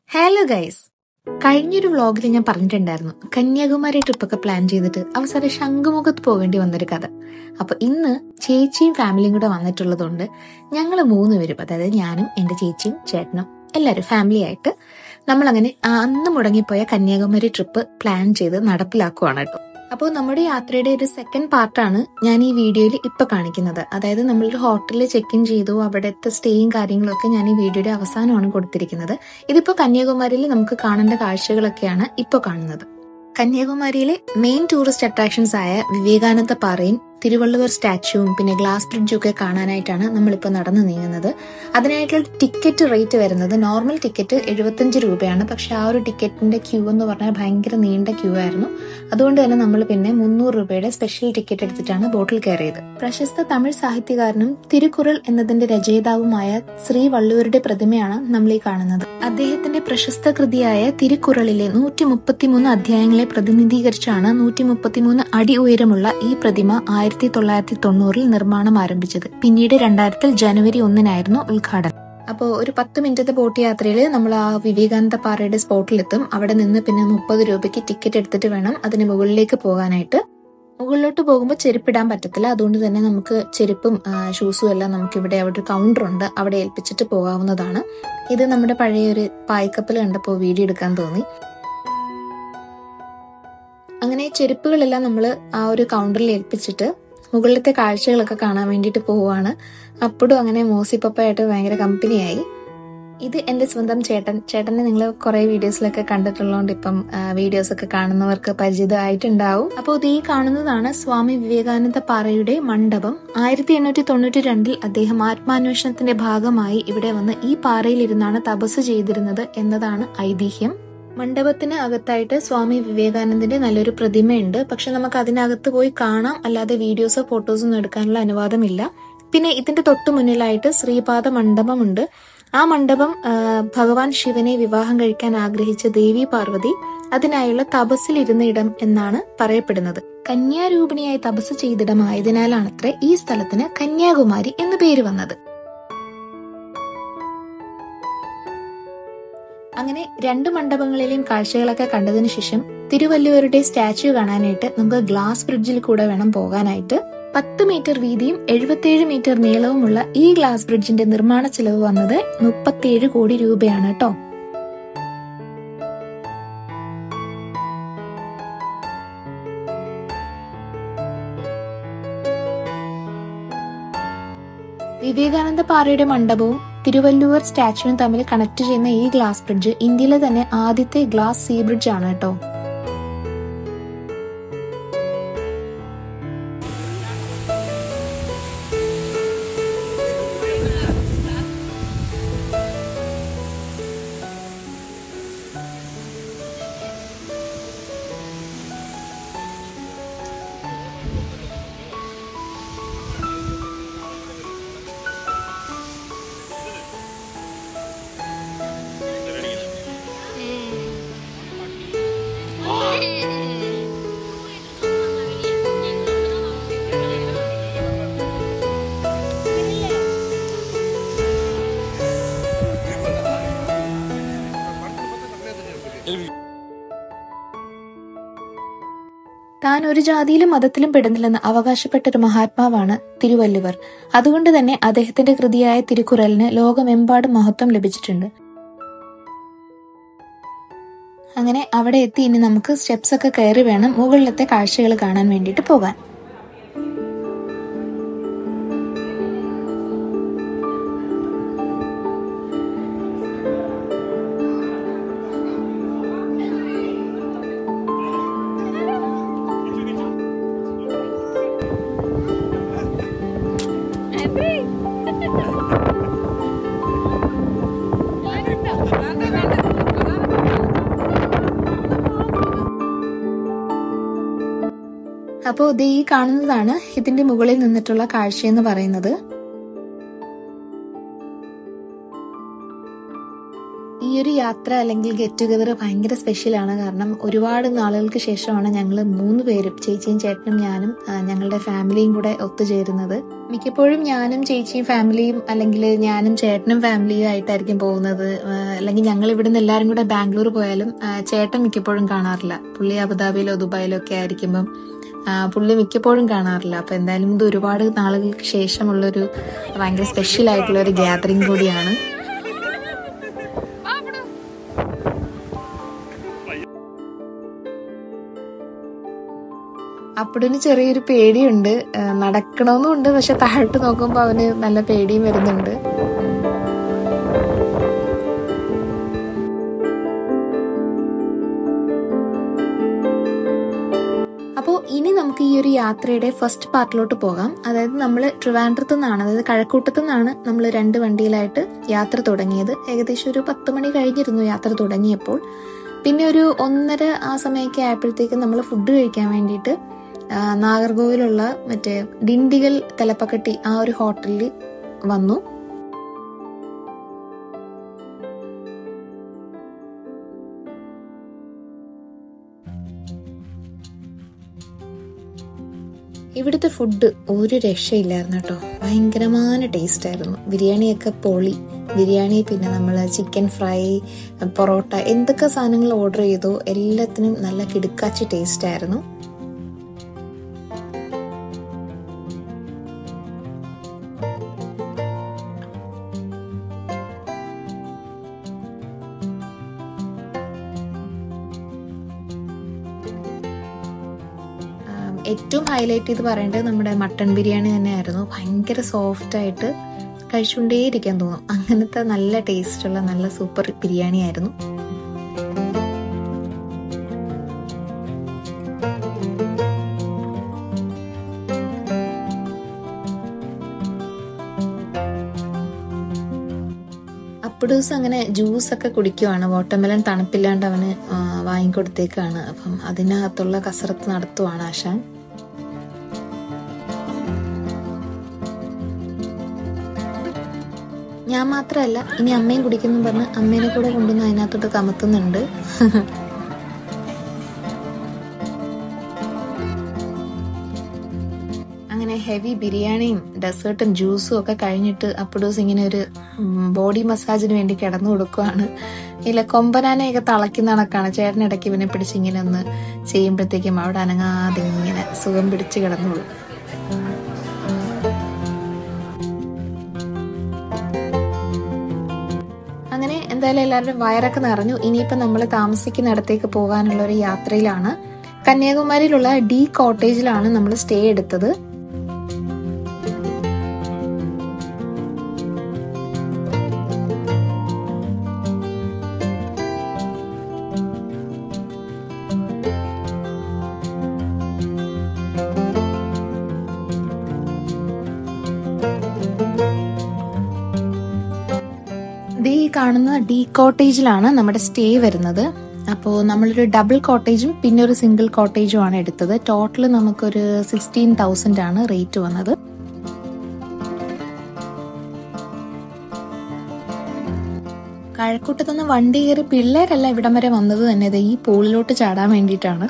Hello guys, കഴിഞ്ഞൊരു വ്ളോഗിൽ ഞാൻ പറഞ്ഞിട്ടുണ്ടായിരുന്നു കന്യാകുമാരി ട്രിപ്പൊക്കെ പ്ലാൻ ചെയ്തിട്ട് അവസാനം ശംഖുമുഖത്ത് പോകേണ്ടി വന്നൊരു കഥ. അപ്പൊ ഇന്ന് ചേച്ചിയും ഫാമിലിയും കൂടെ വന്നിട്ടുള്ളതുകൊണ്ട് ഞങ്ങൾ 3 പേരും, അതായത് ഞാനും എന്റെ ചേച്ചിയും ചേട്ടനും എല്ലാവരും ഫാമിലി ആയിട്ട് നമ്മളങ്ങനെ അന്ന് മുടങ്ങിപ്പോയ കന്യാകുമാരി ട്രിപ്പ് പ്ലാൻ ചെയ്ത് നടപ്പിലാക്കുവാണ് കേട്ടോ. അപ്പോൾ നമ്മുടെ യാത്രയുടെ ഒരു സെക്കൻഡ് പാർട്ടാണ് ഞാൻ ഈ വീഡിയോയിൽ ഇപ്പൊ കാണിക്കുന്നത്. അതായത് നമ്മളൊരു ഹോട്ടലിൽ ചെക്ക് ഇൻ ചെയ്തു, അവിടുത്തെ സ്റ്റേയും കാര്യങ്ങളൊക്കെ ഞാൻ ഈ വീഡിയോയുടെ അവസാനമാണ് കൊടുത്തിരിക്കുന്നത്. ഇതിപ്പോ കന്യാകുമാരിയിൽ നമുക്ക് കാണേണ്ട കാഴ്ചകളൊക്കെയാണ് ഇപ്പൊ കാണുന്നത്. കന്യാകുമാരിയിലെ മെയിൻ ടൂറിസ്റ്റ് അട്രാക്ഷൻസ് ആയ വിവേകാനന്ദ പാറയും തിരുവള്ളുവർ സ്റ്റാച്യുവും പിന്നെ ഗ്ലാസ് ബ്രിഡ്ജും ഒക്കെ കാണാനായിട്ടാണ് നമ്മളിപ്പോൾ നടന്നു നീങ്ങുന്നത്. അതിനായിട്ടുള്ള ടിക്കറ്റ് റേറ്റ് വരുന്നത് നോർമൽ ടിക്കറ്റ് 75 രൂപയാണ്. പക്ഷെ ആ ഒരു ടിക്കറ്റിന്റെ ക്യൂ എന്ന് പറഞ്ഞാൽ ഭയങ്കര നീണ്ട ക്യൂ ആയിരുന്നു. അതുകൊണ്ട് തന്നെ നമ്മൾ പിന്നെ 300 രൂപയുടെ സ്പെഷ്യൽ ടിക്കറ്റ് എടുത്തിട്ടാണ് ബോട്ടിൽ കയറിയത്. പ്രശസ്ത തമിഴ് സാഹിത്യകാരനും തിരുക്കുറൾ എന്നതിന്റെ രചയിതാവുമായ ശ്രീ വള്ളുവരുടെ പ്രതിമയാണ് നമ്മൾ ഈ കാണുന്നത്. അദ്ദേഹത്തിന്റെ പ്രശസ്ത കൃതിയായ തിരുക്കുറളിലെ 133 അധ്യായങ്ങളെ പ്രതിനിധീകരിച്ചാണ് 133 അടി ഉയരമുള്ള ഈ പ്രതിമ 1990 നിർമ്മാണം ആരംഭിച്ചത്. പിന്നീട് 2000 ജനുവരി 1 ഉദ്ഘാടനം. അപ്പോൾ ഒരു 10 മിനിറ്റത്തെ ബോട്ട് യാത്രയിൽ നമ്മൾ ആ വിവേകാനന്ദ പാറയുടെ സ്പോട്ടിലെത്തും. അവിടെ നിന്ന് പിന്നെ 30 രൂപയ്ക്ക് ടിക്കറ്റ് എടുത്തിട്ട് വേണം അതിന് മുകളിലേക്ക് പോകാനായിട്ട്. മുകളിലോട്ട് പോകുമ്പോൾ ചെരുപ്പിടാൻ പറ്റത്തില്ല. അതുകൊണ്ട് തന്നെ നമുക്ക് ചെരുപ്പും ഷൂസും എല്ലാം നമുക്ക് അവിടെ ഒരു കൗണ്ടർ ഉണ്ട്, അവിടെ ഏൽപ്പിച്ചിട്ട് പോകാവുന്നതാണ്. ഇത് നമ്മുടെ പഴയൊരു പായ്ക്കപ്പൽ കണ്ടപ്പോൾ വീഡിയോ എടുക്കാൻ തോന്നി. അങ്ങനെ ചെരുപ്പുകളെല്ലാം നമ്മൾ ആ ഒരു കൗണ്ടറിൽ ഏൽപ്പിച്ചിട്ട് മുകളിലത്തെ കാഴ്ചകളൊക്കെ കാണാൻ വേണ്ടിയിട്ട് പോവുകയാണ്. അപ്പോഴും അങ്ങനെ മോസിപ്പപ്പായിട്ട് ഭയങ്കര കമ്പനിയായി. ഇത് എന്റെ സ്വന്തം ചേട്ടനെ നിങ്ങൾ കുറെ വീഡിയോസിലൊക്കെ കണ്ടിട്ടുള്ളതുകൊണ്ട് ഇപ്പം വീഡിയോസൊക്കെ കാണുന്നവർക്ക് പരിചിതമായിട്ടുണ്ടാവും. അപ്പോൾ ഇത് ഈ കാണുന്നതാണ് സ്വാമി വിവേകാനന്ദ പാറയുടെ മണ്ഡപം. 1892 അദ്ദേഹം ആത്മാന്വേഷണത്തിന്റെ ഭാഗമായി ഇവിടെ വന്ന് ഈ പാറയിൽ ഇരുന്നാണ് തപസ് ചെയ്തിരുന്നത് എന്നതാണ് ഐതിഹ്യം. മണ്ഡപത്തിന് അകത്തായിട്ട് സ്വാമി വിവേകാനന്ദന്റെ നല്ലൊരു പ്രതിമയുണ്ട്. പക്ഷെ നമുക്ക് അതിനകത്ത് പോയി കാണാം, അല്ലാതെ വീഡിയോസോ ഫോട്ടോസോ ഒന്നും എടുക്കാനുള്ള അനുവാദമില്ല. പിന്നെ ഇതിന്റെ തൊട്ടു മുന്നിലായിട്ട് ശ്രീപാദ മണ്ഡപമുണ്ട്. ആ മണ്ഡപം ഭഗവാൻ ശിവനെ വിവാഹം കഴിക്കാൻ ആഗ്രഹിച്ച ദേവി പാർവതി അതിനായുള്ള തപസ്സിലിരുന്ന ഇടം എന്നാണ് പറയപ്പെടുന്നത്. കന്യാരൂപിണിയായി തപസ് ചെയ്തിടമായതിനാലാണത്രേ ഈ സ്ഥലത്തിന് കന്യാകുമാരി എന്ന് പേര് വന്നത്. അങ്ങനെ 2 മണ്ഡപങ്ങളിലെയും കാഴ്ചകളൊക്കെ കണ്ടതിന് ശേഷം തിരുവല്ലുവരുടെ സ്റ്റാച്യു കാണാനായിട്ട് നമുക്ക് ഗ്ലാസ് ബ്രിഡ്ജിൽ കൂടെ വേണം പോകാനായിട്ട്. 10 മീറ്റർ വീതിയും 77 മീറ്റർ നീളവുമുള്ള ഈ ഗ്ലാസ് ബ്രിഡ്ജിന്റെ നിർമ്മാണ ചെലവ് വന്നത് 37 കോടി രൂപയാണ് കേട്ടോ. വിവേകാനന്ദ പാറയുടെ മണ്ഡപവും തിരുവല്ലുവർ സ്റ്റാച്യുവും തമ്മിൽ കണക്ട് ചെയ്യുന്ന ഈ ഗ്ലാസ് ബ്രിഡ്ജ് ഇന്ത്യയിലെ തന്നെ ആദ്യത്തെ ഗ്ലാസ് സീ ബ്രിഡ്ജ് ആണ് കേട്ടോ. താൻ ഒരു ജാതിയിലും മതത്തിലും പെടുന്നില്ലെന്ന് അവകാശപ്പെട്ട ഒരു മഹാത്മാവാണ് തിരുവല്ലുവർ. അതുകൊണ്ട് തന്നെ അദ്ദേഹത്തിന്റെ കൃതിയായ തിരുക്കുറലിന് ലോകമെമ്പാടും മഹത്വം ലഭിച്ചിട്ടുണ്ട്. അങ്ങനെ അവിടെ എത്തി ഇനി നമുക്ക് സ്റ്റെപ്സ് ഒക്കെ കയറി വേണം മുകളിലത്തെ കാഴ്ചകൾ കാണാൻ വേണ്ടിയിട്ട് പോകാൻ. അപ്പോൾ ഇത് ഈ കാണുന്നതാണ് ഇതിന്റെ മുകളിൽ നിന്നിട്ടുള്ള കാഴ്ച എന്ന് പറയുന്നത്. ഈ ഈ ഒരു യാത്ര അല്ലെങ്കിൽ ഗെറ്റ് ടുഗദർ ഭയങ്കര സ്പെഷ്യലാണ്. കാരണം ഒരുപാട് നാളുകൾക്ക് ശേഷമാണ് ഞങ്ങൾ 3 പേരും, ചേച്ചിയും ചേട്ടനും ഞാനും ഞങ്ങളുടെ ഫാമിലിയും കൂടെ ഒത്തുചേരുന്നത്. മിക്കപ്പോഴും ഞാനും ചേച്ചിയും ഫാമിലിയും അല്ലെങ്കിൽ ഞാനും ചേട്ടനും ഫാമിലിയും ആയിട്ടായിരിക്കും പോകുന്നത്. അല്ലെങ്കിൽ ഞങ്ങൾ ഇവിടുന്ന് എല്ലാവരും കൂടെ ബാംഗ്ലൂർ പോയാലും ചേട്ടൻ മിക്കപ്പോഴും കാണാറില്ല. പുള്ളി അബുദാബിയിലോ ദുബായിലോ ഒക്കെ ആയിരിക്കുമ്പം പുള്ളി മിക്കപ്പോഴും കാണാറില്ല. അപ്പൊ എന്തായാലും ഇത് ഒരുപാട് നാളുകൾക്ക് ശേഷമുള്ളൊരു ഭയങ്കര സ്പെഷ്യൽ ആയിട്ടുള്ള ഒരു ഗ്യാതറിംഗ് കൂടിയാണ്. അപ്പടിന് ചെറിയൊരു പേടിയുണ്ട്, നടക്കണമെന്നുണ്ട്. പക്ഷെ താഴോട്ട് നോക്കുമ്പോൾ അവന് നല്ല പേടിയും വരുന്നുണ്ട്. അപ്പോൾ ഇനി നമുക്ക് ഈ ഒരു യാത്രയുടെ ഫസ്റ്റ് പാർട്ടിലോട്ട് പോകാം. അതായത് നമ്മൾ ട്രിവാൻഡ്രത്തു നിന്നാണ്, അതായത് കഴക്കൂട്ടത്തു നിന്നാണ് നമ്മൾ 2 വണ്ടിയിലായിട്ട് യാത്ര തുടങ്ങിയത്. ഏകദേശം ഒരു 10 മണി കഴിഞ്ഞിരുന്നു യാത്ര തുടങ്ങിയപ്പോൾ. പിന്നെ ഒരു 1:30 ആ സമയമൊക്കെ ആയപ്പോഴത്തേക്കും നമ്മൾ ഫുഡ് കഴിക്കാൻ വേണ്ടിയിട്ട് നാഗർകോവിലുള്ള മറ്റേ ഡിണ്ടിഗൽ തലപ്പക്കട്ടി ആ ഒരു ഹോട്ടലിൽ വന്നു. ഇവിടുത്തെ ഫുഡ് ഒരു രക്ഷയില്ലായിരുന്നു കേട്ടോ. ഭയങ്കരമായ ടേസ്റ്റ് ആയിരുന്നു. ബിരിയാണിയൊക്കെ പൊളി ബിരിയാണി, പിന്നെ നമ്മൾ ചിക്കൻ ഫ്രൈ, പൊറോട്ട, എന്തൊക്കെ സാധനങ്ങൾ ഓർഡർ ചെയ്തോ എല്ലാത്തിനും നല്ല കിടുക്കാച്ചി ടേസ്റ്റ് ആയിരുന്നു. ഏറ്റവും ഹൈലൈറ്റ് ചെയ്ത് പറയേണ്ടത് നമ്മുടെ മട്ടൺ ബിരിയാണി തന്നെയായിരുന്നു. ഭയങ്കര സോഫ്റ്റ് ആയിട്ട് കഴിച്ചുകൊണ്ടേയിരിക്കാൻ തോന്നും. അങ്ങനത്തെ നല്ല ടേസ്റ്റുള്ള നല്ല സൂപ്പർ ബിരിയാണി ആയിരുന്നു. അപ്പൂസ് അങ്ങനെ ജ്യൂസൊക്കെ കുടിക്കുവാണ്. വാട്ടർമെലൺ തണുപ്പില്ലാണ്ട് അവന് വാങ്ങിക്കൊടുത്തേക്കാണ്. അപ്പം അതിനകത്തുള്ള കസരത്ത് നടത്തുവാണ് ആശാൻ. ഞാൻ മാത്രമല്ല, ഇനി അമ്മയും കുടിക്കുന്നു പറഞ്ഞ് അമ്മേനെ കൂടെ കൊണ്ടുവന്ന് അതിനകത്തോട്ട് കമത്തുന്നുണ്ട്. അങ്ങനെ ഹെവി ബിരിയാണിയും ഡെസേർട്ടും ജ്യൂസും ഒക്കെ കഴിഞ്ഞിട്ട് അപ്പൂസ് ഇങ്ങനെ ഒരു ബോഡി മസാജിന് വേണ്ടി കിടന്നു കൊടുക്കുവാണ്. ഇല്ല, കൊമ്പനാനയൊക്കെ തളയ്ക്കുന്ന കണക്കാണ്. ചേട്ടനിടയ്ക്ക് ഇവനെ പിടിച്ച് ഇങ്ങനെ ഒന്ന് ചെയ്യുമ്പോഴത്തേക്കും അവിടെ അനങ്ങാതെ ഇങ്ങനെ സുഖം പിടിച്ച് കിടന്നോളൂ. അങ്ങനെ എന്തായാലും എല്ലാവരുടെയും വയറൊക്കെ നിറഞ്ഞു. ഇനിയിപ്പോൾ നമ്മൾ താമസിക്കുന്നിടത്തേക്ക് പോകാനുള്ള ഒരു യാത്രയിലാണ്. കന്യാകുമാരിയിലുള്ള ഡി കോട്ടേജിലാണ് നമ്മൾ സ്റ്റേ എടുത്തത്. ഈ കാണുന്ന ഡി കോട്ടേജിലാണ് നമ്മുടെ സ്റ്റേ വരുന്നത്. അപ്പോൾ നമ്മളൊരു ഡബിൾ കോട്ടേജും പിന്നെ ഒരു സിംഗിൾ കോട്ടേജും ആണ് എടുത്തത്. ടോട്ടൽ നമുക്കൊരു 16,000 ആണ് റേറ്റ് വന്നത്. കഴക്കൂട്ടത്തുനിന്ന് വണ്ടി കയറി പിള്ളേരല്ല ഇവിടം വരെ വന്നത് തന്നെ ഈ പൂളിലോട്ട് ചാടാൻ വേണ്ടിയിട്ടാണ്.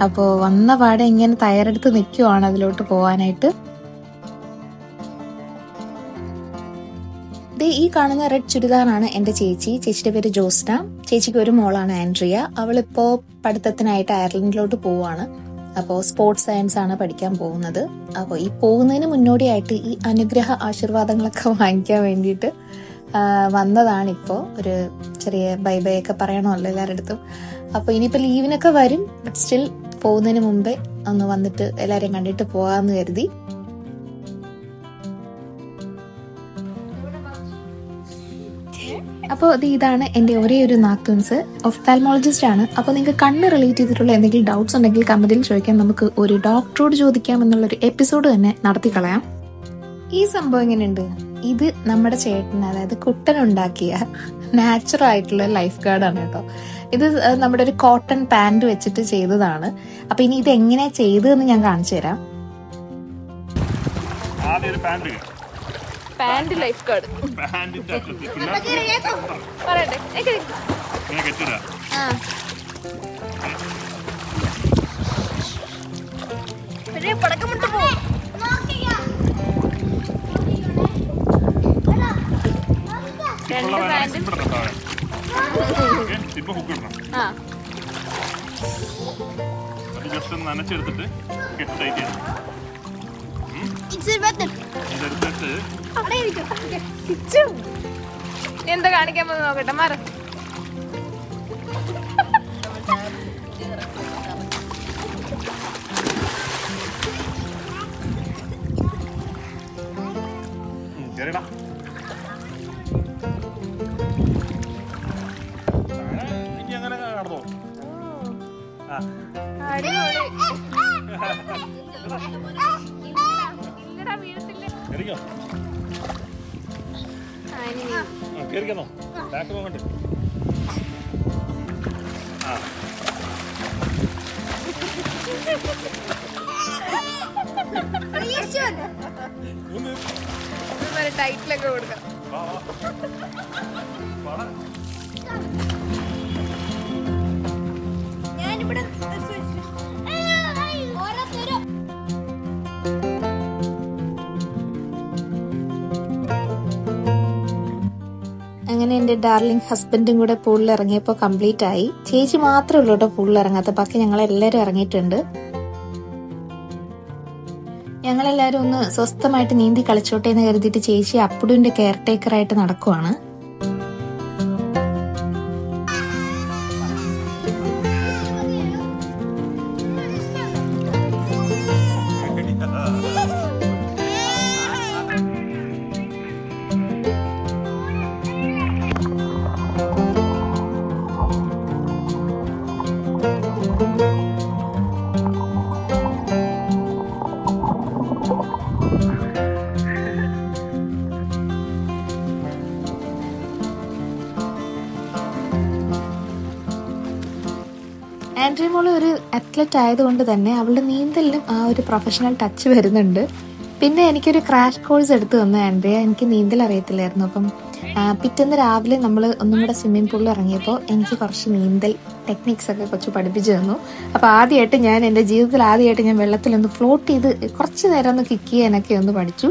അപ്പോൾ വന്ന പാടെ ഇങ്ങനെ തയ്യാറെടുത്ത് നിൽക്കുവാണ് അതിലോട്ട് പോകാനായിട്ട്. ഈ കാണുന്ന റെഡ് ചുരിദാറാണ് എൻ്റെ ചേച്ചി. ചേച്ചിയുടെ പേര് ജോസ്ന. ചേച്ചിക്ക് ഒരു മോളാണ് ആൻഡ്രിയ. അവളിപ്പോ പഠിത്തത്തിനായിട്ട് അയർലൻഡിലോട്ട് പോവാണ്. അപ്പോൾ സ്പോർട്സ് സയൻസ് ആണ് പഠിക്കാൻ പോകുന്നത്. അപ്പോൾ ഈ പോകുന്നതിന് മുന്നോടിയായിട്ട് ഈ അനുഗ്രഹ ആശീർവാദങ്ങളൊക്കെ വാങ്ങിക്കാൻ വേണ്ടിയിട്ട് വന്നതാണിപ്പോൾ. ഒരു ചെറിയ ബൈ ബൈ ഒക്കെ പറയണമല്ലോ എല്ലാവരുടെ അടുത്തും. അപ്പോൾ ഇനിയിപ്പോൾ ലീവിനൊക്കെ വരും. ബട്ട് സ്റ്റിൽ പോകുന്നതിന് മുമ്പേ ഒന്ന് വന്നിട്ട് എല്ലാവരെയും കണ്ടിട്ട് പോകാമെന്ന് കരുതി. അപ്പോൾ ഇതാണ് എൻ്റെ ഒരേ ഒരു നാത്തൂൻസ്. ഒഫ്താൽമോളജിസ്റ്റ് ആണ്. അപ്പോൾ നിങ്ങൾക്ക് കണ്ണ് റിലേറ്റ് ചെയ്തിട്ടുള്ള എന്തെങ്കിലും ഡൗട്ട്സ് ഉണ്ടെങ്കിൽ കമന്റിൽ ചോദിക്കാൻ. നമുക്ക് ഒരു ഡോക്ടറോട് ചോദിക്കാമെന്നുള്ളൊരു എപ്പിസോഡ് തന്നെ നടത്തി കളയാം. ഈ സംഭവം എങ്ങനെയുണ്ട്? ഇത് നമ്മുടെ ചേട്ടൻ, അതായത് കുട്ടനുണ്ടാക്കിയ നാച്ചുറൽ ആയിട്ടുള്ള ലൈഫ് ഗാർഡാണ് കേട്ടോ. ഇത് നമ്മുടെ ഒരു കോട്ടൺ പാന്റ് വെച്ചിട്ട് ചെയ്തതാണ്. അപ്പൊ ഇനി ഇത് എങ്ങനെയാ ചെയ്തതെന്ന് ഞാൻ കാണിച്ചു തരാം. പാന്റ് ലൈഫ് ഗാർഡ് പറയണ്ടേ? നനച്ചെടുത്തിട്ട് കെട്ടായിട്ട് എന്താ കാണിക്കാൻ പോകുന്ന നോക്കട്ടെ മാറ. അങ്ങനെ നടന്നോ? കേറിക്കണോ? ബാക്ക് പോകണ്ട്. ടൈറ്റിലൊക്കെ കൊടുക്കാം. ഞാനിവിടെ അങ്ങനെ എൻ്റെ ഡാർലിംഗ് ഹസ്ബൻഡും കൂടെ പൂളിൽ ഇറങ്ങിയപ്പോൾ കംപ്ലീറ്റ് ആയി. ചേച്ചി മാത്രമേ ഉള്ളൂ കേട്ടോ പൂളിൽ ഇറങ്ങാത്ത, ബാക്കി ഞങ്ങളെല്ലാവരും ഇറങ്ങിയിട്ടുണ്ട്. ഞങ്ങളെല്ലാവരും ഒന്ന് സ്വസ്ഥമായിട്ട് നീന്തി കളിച്ചോട്ടെ എന്ന് കരുതിയിട്ട് ചേച്ചി അപ്പുടുവിന്റെ കെയർ ടേക്കറായിട്ട് നടക്കുവാണ്. ആൻഡ്രി മോള് ഒരു അത്ലറ്റ് ആയതുകൊണ്ട് തന്നെ അവളുടെ നീന്തലിനും ആ ഒരു പ്രൊഫഷണൽ ടച്ച് വരുന്നുണ്ട്. പിന്നെ എനിക്കൊരു ക്രാഷ് കോഴ്സ് എടുത്തു തന്നു ആൻഡ്രിയ. എനിക്ക് നീന്തൽ അറിയത്തില്ലായിരുന്നു. അപ്പം പിറ്റേന്ന് രാവിലെ നമ്മൾ ഒന്നും കൂടെ സ്വിമ്മിംഗ് പൂളിൽ ഇറങ്ങിയപ്പോൾ എനിക്ക് കുറച്ച് നീന്തൽ ടെക്നിക്സ് ഒക്കെ കുറച്ച് പഠിപ്പിച്ചു തന്നു. അപ്പോൾ ആദ്യമായിട്ട് ഞാൻ എൻ്റെ ജീവിതത്തിൽ ആദ്യമായിട്ട് ഞാൻ വെള്ളത്തിലൊന്ന് ഫ്ലോട്ട് ചെയ്ത് കുറച്ച് നേരം ഒന്ന് കിക്ക് ചെയ്യാനൊക്കെ ഒന്ന് പഠിച്ചു.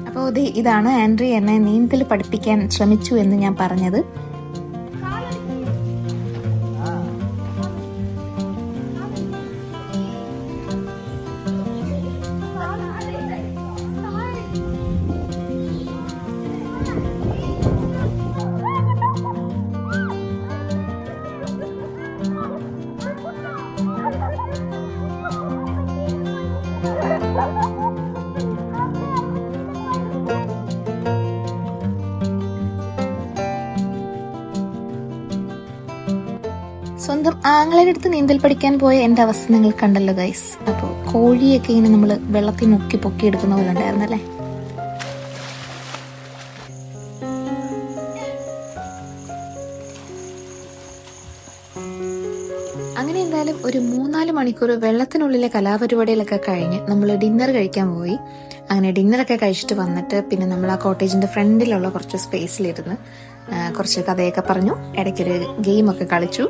അപ്പോൾ ഇതാണ് ആൻഡ്രി എന്നെ നീന്തൽ പഠിപ്പിക്കാൻ ശ്രമിച്ചു എന്ന് ഞാൻ പറഞ്ഞത്. സ്വന്തം ആങ്ങളയുടെ അടുത്ത് നീന്തൽ പഠിക്കാൻ പോയ എൻ്റെ അവസ്ഥ നിങ്ങൾ കണ്ടല്ലോ ഗൈസ്. അപ്പോൾ കോഴിയൊക്കെ ഇങ്ങനെ നമ്മൾ വെള്ളത്തിൽ മുക്കി പൊക്കി എടുക്കുന്ന പോലെ ഉണ്ടായിരുന്നല്ലേ. അങ്ങനെ എന്തായാലും ഒരു 3-4 മണിക്കൂർ വെള്ളത്തിനുള്ളിലെ കലാപരിപാടികളൊക്കെ കഴിഞ്ഞ് നമ്മൾ ഡിന്നർ കഴിക്കാൻ പോയി. അങ്ങനെ ഡിന്നറൊക്കെ കഴിച്ചിട്ട് വന്നിട്ട് പിന്നെ നമ്മൾ ആ കോട്ടേജിന്റെ ഫ്രണ്ടിലുള്ള കുറച്ച് സ്പേസിലിരുന്ന് കുറച്ച് കഥയൊക്കെ പറഞ്ഞു, ഇടയ്ക്കൊരു ഗെയിമൊക്കെ കളിച്ചു.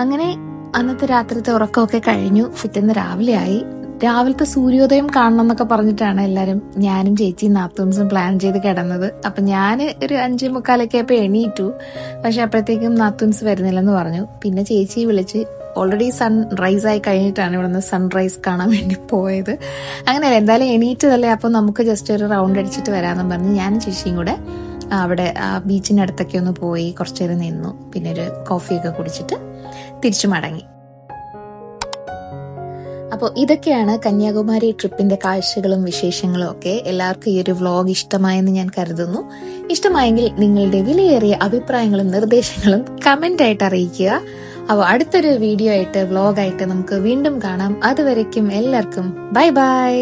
അങ്ങനെ അന്നത്തെ രാത്രിത്തെ ഉറക്കമൊക്കെ കഴിഞ്ഞു. പിറ്റേന്ന് രാവിലെ ആയി. രാവിലത്തെ സൂര്യോദയം കാണണം എന്നൊക്കെ പറഞ്ഞിട്ടാണ് എല്ലാവരും, ഞാനും ചേച്ചിയും നാത്തൂൻസും പ്ലാൻ ചെയ്ത് കിടന്നത്. അപ്പം ഞാൻ ഒരു 5:45 ആയപ്പോൾ എണീറ്റു. പക്ഷെ അപ്പോഴത്തേക്കും നാത്തൂൻസ് വരുന്നില്ലെന്ന് പറഞ്ഞു. പിന്നെ ചേച്ചിയെ വിളിച്ച് ഓൾറെഡി സൺ റൈസ് ആയി കഴിഞ്ഞിട്ടാണ് ഇവിടുന്ന് സൺറൈസ് കാണാൻ വേണ്ടി പോയത്. അങ്ങനെയല്ല, എന്തായാലും എണീറ്റതല്ലേ, അപ്പം നമുക്ക് ജസ്റ്റ് ഒരു റൗണ്ട് അടിച്ചിട്ട് വരാമെന്ന് പറഞ്ഞ് ഞാനും ചേച്ചിയും കൂടെ അവിടെ ആ ബീച്ചിനടുത്തൊക്കെ ഒന്ന് പോയി കുറച്ചു നേരം നിന്നു. പിന്നെ ഒരു കോഫിയൊക്കെ കുടിച്ചിട്ട് തിരിച്ചു മടങ്ങി. അപ്പോൾ ഇതൊക്കെയാണ് കന്യാകുമാരി ട്രിപ്പിന്റെ കാഴ്ചകളും വിശേഷങ്ങളും ഒക്കെ. എല്ലാവർക്കും ഈ ഒരു വ്ലോഗ് ഇഷ്ടമായെന്ന് ഞാൻ കരുതുന്നു. ഇഷ്ടമായെങ്കിൽ നിങ്ങളുടെ വിലയേറിയ അഭിപ്രായങ്ങളും നിർദ്ദേശങ്ങളും കമന്റ് ആയിട്ട് അറിയിക്കുക. അപ്പോൾ അടുത്തൊരു വീഡിയോ ആയിട്ട് വ്ലോഗായിട്ട് നമുക്ക് വീണ്ടും കാണാം. അതുവരയ്ക്കും എല്ലാവർക്കും ബൈ ബൈ.